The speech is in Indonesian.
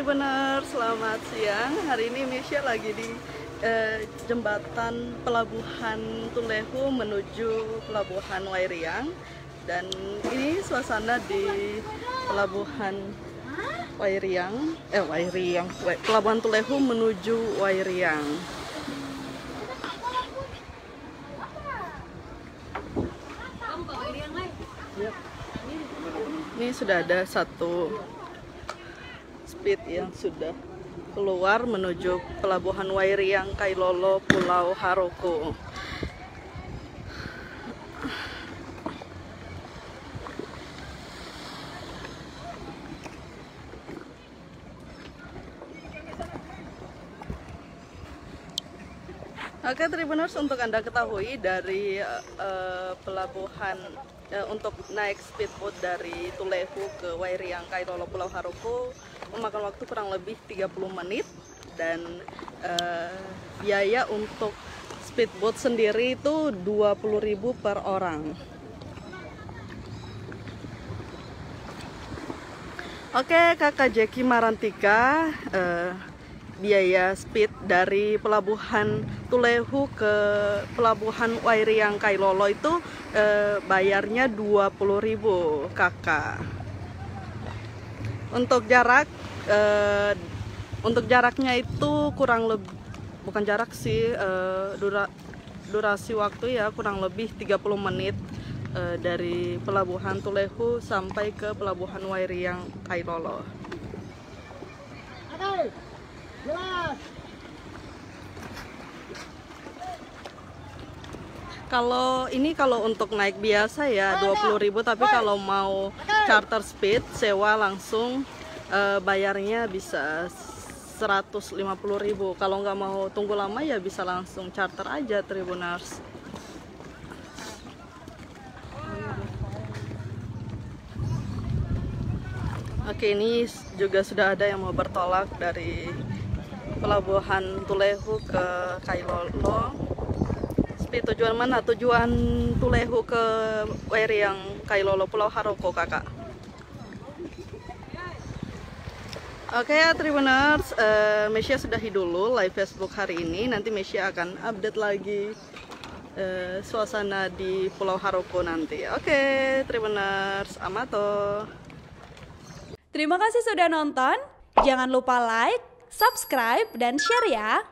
Tribuners, selamat siang. Hari ini Mesya lagi di jembatan pelabuhan Tulehu menuju pelabuhan Wairiyang. Dan ini suasana di pelabuhan pelabuhan Tulehu menuju Wairiyang. Ini sudah ada satu speed yang sudah keluar menuju pelabuhan Wairiyang Kailolo, Pulau Haroko. Oke Tribuners, untuk Anda ketahui dari pelabuhan untuk naik speedboat dari Tulehu ke Wairiyang Kailolo Pulau Haroko memakan waktu kurang lebih 30 menit dan biaya untuk speedboat sendiri itu 20.000 per orang. Oke, Kakak Jeki Marantika, biaya speed dari pelabuhan Tulehu ke pelabuhan Wairiyang Kailolo itu bayarnya 20.000 kakak. Untuk jaraknya itu kurang lebih, bukan jarak sih, durasi waktu ya kurang lebih 30 menit dari pelabuhan Tulehu sampai ke pelabuhan Wairiyang Kailolo. Kalau untuk naik biasa ya 20.000, tapi kalau mau charter speed sewa langsung bayarnya bisa 150.000. Kalau nggak mau tunggu lama ya bisa langsung charter aja Tribuners. Oke, ini juga sudah ada yang mau bertolak dari pelabuhan Tulehu ke Kailolo. Tujuan mana? Tujuan Tulehu ke Wairiyang Kailolo Pulau Haroko kakak. Oke ya Tribuners, Mesya sudahi dulu live Facebook hari ini. Nanti Mesya akan update lagi suasana di Pulau Haroko nanti. Oke Tribuners, amato. Terima kasih sudah nonton. Jangan lupa like, subscribe, dan share ya.